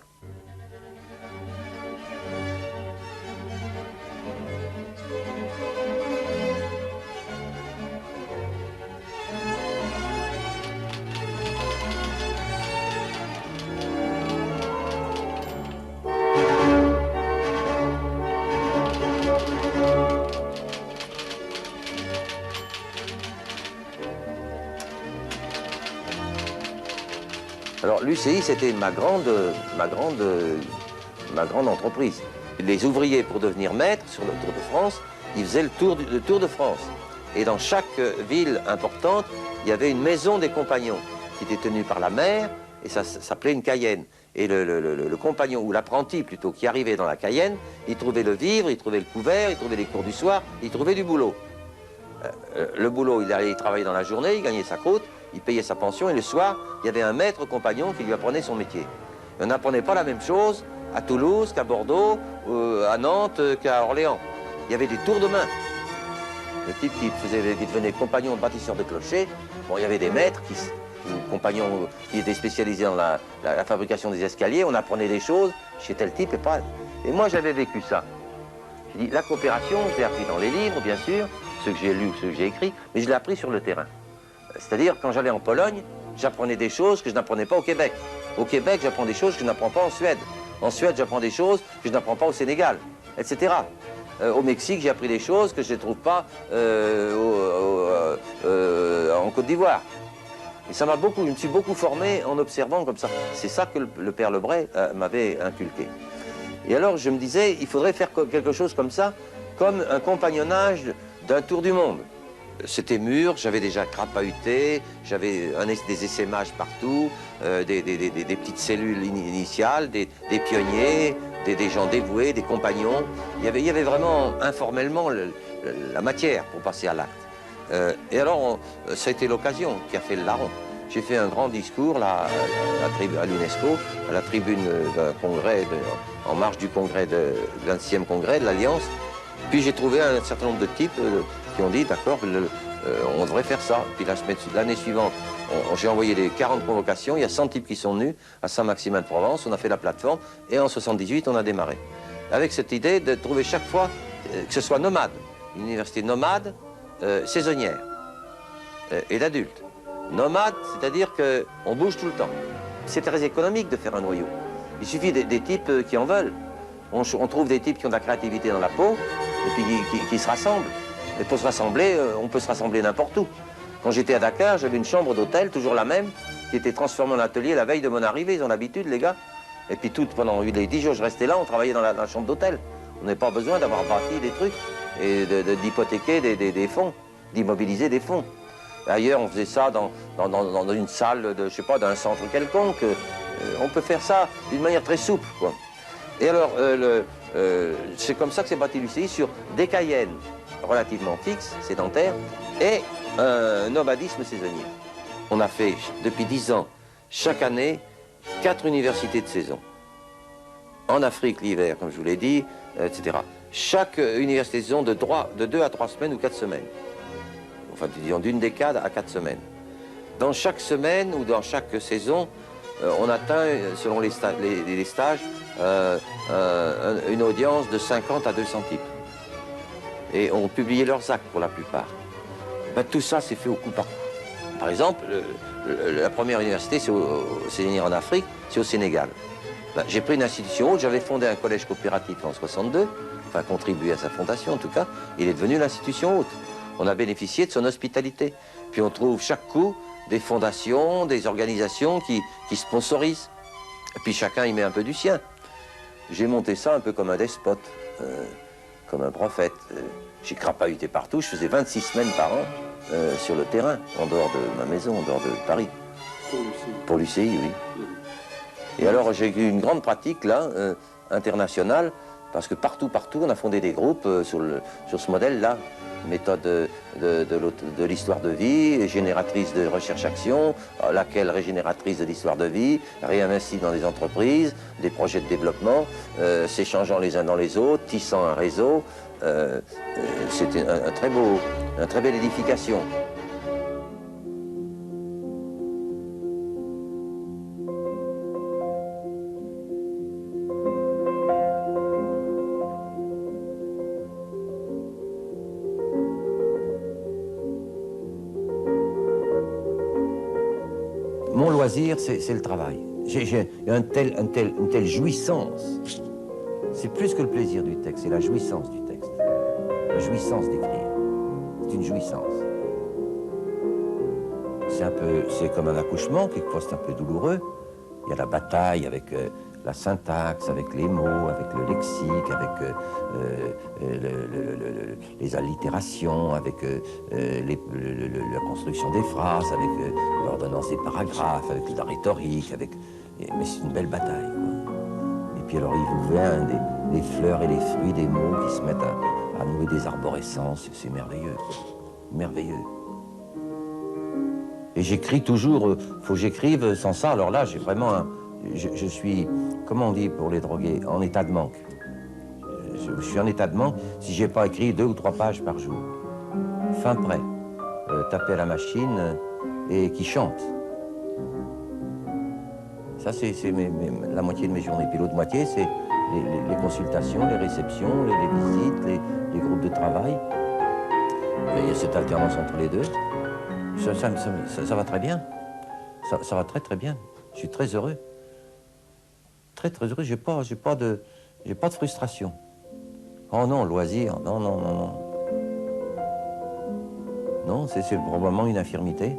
Alors l'UCI, c'était ma grande entreprise. Les ouvriers, pour devenir maîtres sur le Tour de France, ils faisaient le Tour de France. Et dans chaque ville importante, il y avait une maison des compagnons qui était tenue par la mère, et ça s'appelait une Cayenne. Et le compagnon, ou l'apprenti plutôt, qui arrivait dans la Cayenne, il trouvait le vivre, il trouvait le couvert, il trouvait les cours du soir, il trouvait du boulot. Le boulot, il allait travailler dans la journée, il gagnait sa croûte, il payait sa pension, et le soir, il y avait un maître compagnon qui lui apprenait son métier. On n'apprenait pas la même chose à Toulouse qu'à Bordeaux, à Nantes, qu'à Orléans. Il y avait des tours de main. Le type qui devenait compagnon de bâtisseur de clochers, bon, il y avait des maîtres compagnons qui étaient spécialisés dans la fabrication des escaliers, on apprenait des choses chez tel type et pas. Et moi, j'avais vécu ça. J'ai dit, la coopération, je l'ai appris dans les livres, bien sûr, ceux que j'ai lus ou ceux que j'ai écrits, mais je l'ai appris sur le terrain. C'est-à-dire, quand j'allais en Pologne, j'apprenais des choses que je n'apprenais pas au Québec. Au Québec, j'apprends des choses que je n'apprends pas en Suède. En Suède, j'apprends des choses que je n'apprends pas au Sénégal, etc. Au Mexique, j'ai appris des choses que je ne trouve pas en Côte d'Ivoire. Et ça m'a beaucoup, je me suis beaucoup formé en observant comme ça. C'est ça que le père Lebray m'avait inculqué. Et alors, je me disais, il faudrait faire quelque chose comme ça, comme un compagnonnage d'un tour du monde. C'était mûr, j'avais déjà crapahuté, j'avais des essaimages partout, des petites cellules initiales, des pionniers, des gens dévoués, des compagnons. Il y avait vraiment informellement la matière pour passer à l'acte. Et alors, ça a été l'occasion qui a fait le larron. J'ai fait un grand discours là, à l'UNESCO, à la tribune d'un congrès, en marge du congrès du 26e congrès de l'Alliance. Puis j'ai trouvé un certain nombre de types qui ont dit, d'accord, on devrait faire ça. Puis l'année suivante, j'ai envoyé les 40 convocations, il y a 100 types qui sont venus à Saint-Maximin-de-Provence, on a fait la plateforme, et en 78, on a démarré. Avec cette idée de trouver chaque fois que ce soit nomade, une université nomade, saisonnière, et d'adultes. Nomade, c'est-à-dire qu'on bouge tout le temps. C'est très économique de faire un noyau. Il suffit des types qui en veulent. On trouve des types qui ont de la créativité dans la peau, et puis qui se rassemblent. Et pour se rassembler, on peut se rassembler n'importe où. Quand j'étais à Dakar, j'avais une chambre d'hôtel, toujours la même, qui était transformée en atelier la veille de mon arrivée. Ils ont l'habitude, les gars. Et puis pendant les 10 jours, je restais là, on travaillait dans la chambre d'hôtel. On n'avait pas besoin d'avoir bâti des trucs et d'hypothéquer des fonds, d'immobiliser des fonds. Ailleurs, on faisait ça dans une salle de, je sais pas, d'un centre quelconque. On peut faire ça d'une manière très souple, quoi. Et alors, c'est comme ça que s'est bâti l'UCI, sur des cayennes relativement fixes, sédentaires, et un nomadisme saisonnier. On a fait, depuis 10 ans, chaque année, 4 universités de saison. En Afrique, l'hiver, comme je vous l'ai dit, etc. Chaque université de saison de 2 à 3 semaines ou 4 semaines. Enfin, disons d'une décade à 4 semaines. Dans chaque semaine ou dans chaque saison, on atteint, selon les stages, une audience de 50 à 200 types. Et on publiait leurs actes pour la plupart. Ben, tout ça, c'est fait au coup par coup. Par exemple, la première université, c'est en Afrique, c'est au Sénégal. Ben, j'ai pris une institution haute, j'avais fondé un collège coopératif en 62, enfin contribué à sa fondation en tout cas, il est devenu l'institution haute. On a bénéficié de son hospitalité. Puis on trouve chaque coup des fondations, des organisations qui sponsorisent. Et puis chacun y met un peu du sien. J'ai monté ça un peu comme un despote, comme un prophète. J'ai crapahuté partout, je faisais 26 semaines par an sur le terrain, en dehors de ma maison, en dehors de Paris. Pour l'UCI, oui. Et alors j'ai eu une grande pratique là, internationale, parce que partout, on a fondé des groupes sur ce modèle-là. Méthode de l'histoire de vie, génératrice de recherche-action, laquelle régénératrice de l'histoire de vie, réinvestit dans des entreprises, des projets de développement, s'échangeant les uns dans les autres, tissant un réseau. C'était une très belle édification. Mon loisir, c'est le travail. J'ai une telle jouissance. C'est plus que le plaisir du texte, c'est la jouissance du texte. La jouissance d'écrire. C'est une jouissance. C'est comme un accouchement, quelquefois c'est un peu douloureux. Il y a la bataille avec la syntaxe, avec les mots, avec le lexique, avec les allitérations, avec la construction des phrases, avec l'ordonnance des paragraphes, avec la rhétorique, mais c'est une belle bataille, quoi. Et puis alors il vous vient des fleurs et les fruits des mots qui se mettent à nouer des arborescences, c'est merveilleux, merveilleux. Et j'écris toujours, faut que j'écrive sans ça, alors là j'ai vraiment je suis, comment on dit pour les drogués, en état de manque. Je suis en état de manque si j'ai pas écrit 2 ou 3 pages par jour. Fin prêt, taper à la machine et qui chante. Ça c'est la moitié de mes journées. Puis l'autre moitié c'est les consultations, les réceptions, les visites, les groupes de travail. Et il y a cette alternance entre les deux. Ça va très bien. Ça va très bien. Je suis très heureux. Très heureux. J'ai pas de frustration. Oh non, loisir. Non. Non, c'est probablement une infirmité.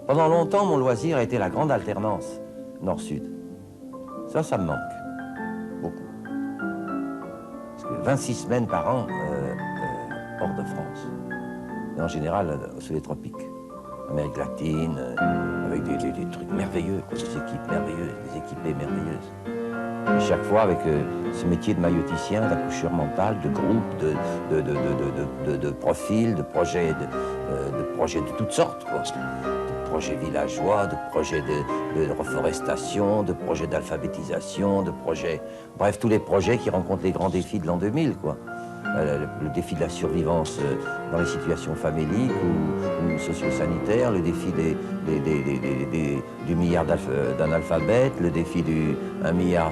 Pendant longtemps, mon loisir a été la grande alternance nord-sud. Ça me manque. Beaucoup. Parce que 26 semaines par an hors de France. Et en général, sous les tropiques. Amérique latine, avec des trucs merveilleux, quoi, des équipes merveilleuses, des équipées merveilleuses. Et chaque fois avec ce métier de maïoticien, d'accoucheur mental, de groupe, de profils, de projets de toutes sortes, quoi. De projets villageois, de projets de reforestation, de projets d'alphabétisation, de projets... Bref, tous les projets qui rencontrent les grands défis de l'an 2000, quoi. Le défi de la survivance dans les situations faméliques ou socio-sanitaires, le défi du milliard d'analphabètes, le défi du 1,5 milliard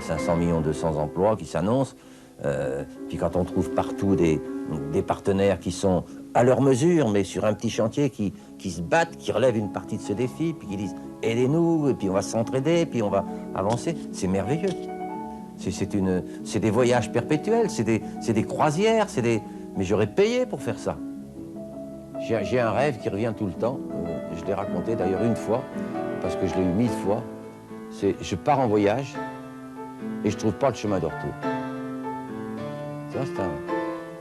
200 emplois qui s'annoncent. Puis quand on trouve partout des partenaires qui sont à leur mesure, mais sur un petit chantier qui se battent, qui relèvent une partie de ce défi, puis qui disent « aidez-nous », et puis on va s'entraider, puis on va avancer, c'est merveilleux. C'est des voyages perpétuels, c'est des croisières, mais j'aurais payé pour faire ça. J'ai un rêve qui revient tout le temps, je l'ai raconté d'ailleurs une fois, parce que je l'ai eu 1000 fois, c'est je pars en voyage et je trouve pas le chemin de retour. Ça,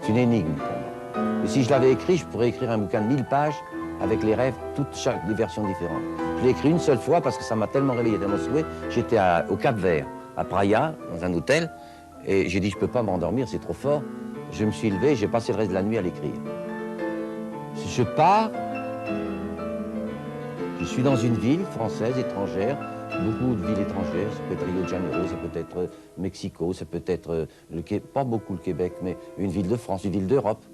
c'est une énigme pour moi. Et si je l'avais écrit, je pourrais écrire un bouquin de 1000 pages avec les rêves, toutes des versions différentes. Je l'ai écrit une seule fois parce que ça m'a tellement réveillé dans mon souhait. J'étais au Cap-Vert, à Praia, dans un hôtel, et j'ai dit, je ne peux pas m'endormir, c'est trop fort. Je me suis levé, j'ai passé le reste de la nuit à l'écrire. Je pars, je suis dans une ville française, étrangère, beaucoup de villes étrangères, ça peut être Rio de Janeiro, ça peut être Mexico, ça peut être, pas beaucoup le Québec, mais une ville de France, une ville d'Europe.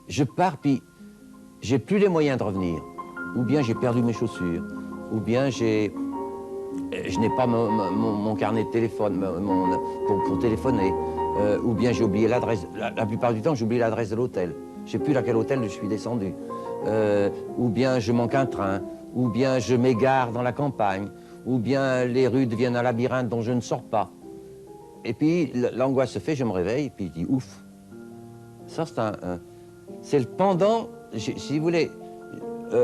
Je pars, puis j'ai plus les moyens de revenir. Ou bien j'ai perdu mes chaussures, ou bien je n'ai pas mon carnet de téléphone pour téléphoner, ou bien j'ai oublié l'adresse. La plupart du temps, j'ai oublié l'adresse de l'hôtel. Je ne sais plus à quel hôtel je suis descendu. Ou bien je manque un train, ou bien je m'égare dans la campagne, ou bien les rues deviennent un labyrinthe dont je ne sors pas. Et puis l'angoisse se fait, je me réveille, et puis je dis ouf. Ça, c'est le pendant, si vous voulez,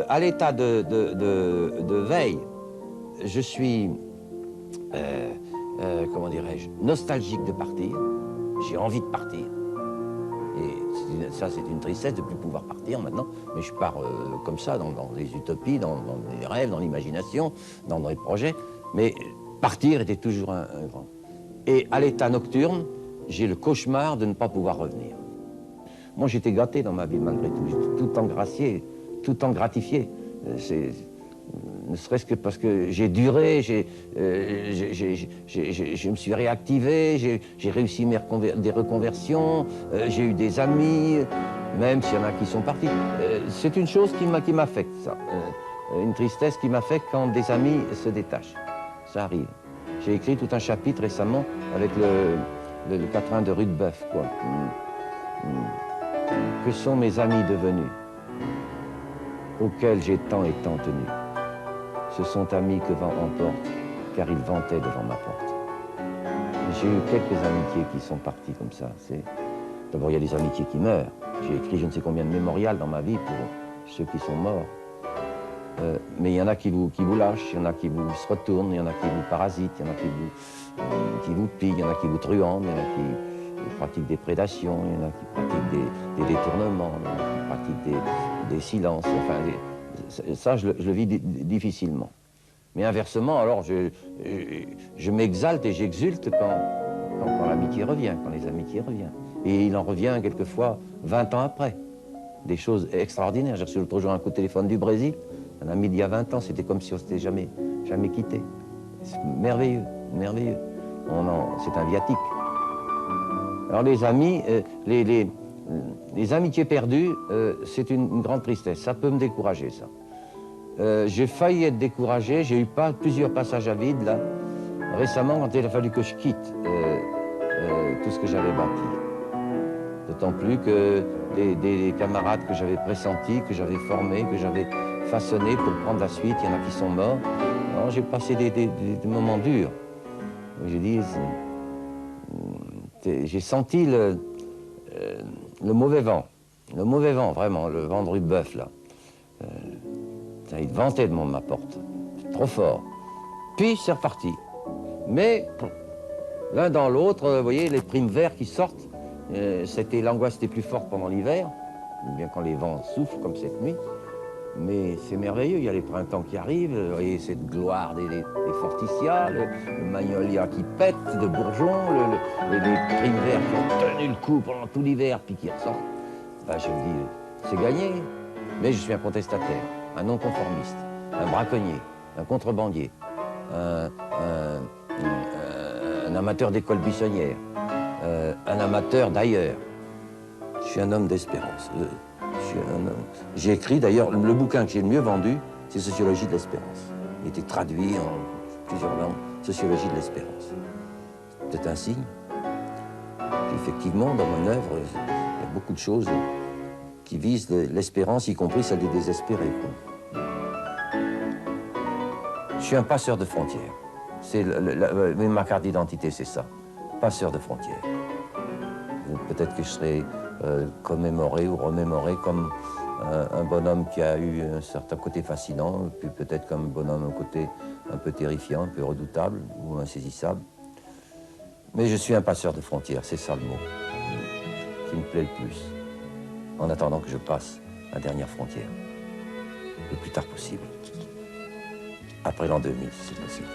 à l'état de veille, je suis, comment dirais-je, nostalgique de partir. J'ai envie de partir. Et ça, c'est une tristesse de ne plus pouvoir partir maintenant. Mais je pars comme ça, dans les utopies, dans les rêves, dans l'imagination, dans les projets. Mais partir était toujours un grand. Et à l'état nocturne, j'ai le cauchemar de ne pas pouvoir revenir. Moi, j'étais gâté dans ma vie, malgré tout. J'étais tout le temps gracié, tout le temps gratifié. Ne serait-ce que parce que j'ai duré, je me suis réactivé, j'ai réussi des reconversions, j'ai eu des amis, même s'il y en a qui sont partis. C'est une chose qui m'affecte, ça. Une tristesse qui m'affecte quand des amis se détachent. Ça arrive. J'ai écrit tout un chapitre récemment avec le quatrain de Rudebeuf, quoi. Que sont mes amis devenus, auxquels j'ai tant et tant tenu? Ce sont amis que vent emporte, car ils vantaient devant ma porte. J'ai eu quelques amitiés qui sont parties comme ça. D'abord, il y a des amitiés qui meurent. J'ai écrit je ne sais combien de mémorials dans ma vie pour ceux qui sont morts. Mais il y en a qui vous lâchent, il y en a qui vous se retournent, il y en a qui vous parasitent, il y en a qui vous pillent, il y en a qui vous truandent, il y en a qui pratiquent des prédations, il y en a qui pratiquent des détournements, il y en a qui pratiquent des silences. Enfin, ça, je le vis difficilement. Mais inversement, alors, je m'exalte et j'exulte quand l'amitié revient, quand les amitiés reviennent. Et il en revient quelquefois 20 ans après. Des choses extraordinaires. J'ai reçu l'autre jour un coup de téléphone du Brésil, un ami d'il y a 20 ans, c'était comme si on s'était jamais quitté. C'est merveilleux, merveilleux. C'est un viatique. Alors les amis, les amitiés perdues, c'est une grande tristesse. Ça peut me décourager, ça. J'ai failli être découragé, j'ai eu plusieurs passages à vide, là, récemment, quand il a fallu que je quitte tout ce que j'avais bâti. D'autant plus que des camarades que j'avais pressentis, que j'avais formés, que j'avais façonnés pour prendre la suite, il y en a qui sont morts. Alors j'ai passé des moments durs. J'ai dit, j'ai senti le mauvais vent. Le mauvais vent, vraiment, le vent de Rudebeuf, là. Il ventait devant ma porte, trop fort. Puis c'est reparti. Mais l'un dans l'autre, vous voyez, les primes verts qui sortent, l'angoisse était plus forte pendant l'hiver, ou bien quand les vents soufflent comme cette nuit. Mais c'est merveilleux, il y a les printemps qui arrivent, vous voyez cette gloire des forticias, le magnolia qui pète de bourgeons, les primes verts qui ont tenu le coup pendant tout l'hiver, puis qui ressortent. Ben, je me dis, c'est gagné. Mais je suis un protestataire, un non-conformiste, un braconnier, un contrebandier, un amateur d'école buissonnière, un amateur d'ailleurs. Je suis un homme d'espérance. J'ai écrit d'ailleurs, le bouquin que j'ai le mieux vendu, c'est Sociologie de l'espérance. Il a été traduit en plusieurs langues, Sociologie de l'espérance. C'est peut-être un signe. Effectivement, dans mon œuvre, il y a beaucoup de choses qui visent l'espérance, y compris celle des désespérés, quoi. Je suis un passeur de frontières. Ma carte d'identité, c'est ça. Passeur de frontières. Peut-être que je serai commémoré ou remémoré comme un bonhomme qui a eu un certain côté fascinant, puis peut-être comme un bonhomme au côté un peu terrifiant, un peu redoutable ou insaisissable. Mais je suis un passeur de frontières, c'est ça le mot qui me plaît le plus, en attendant que je passe la dernière frontière, le plus tard possible. après l'an 2000, si c'est possible.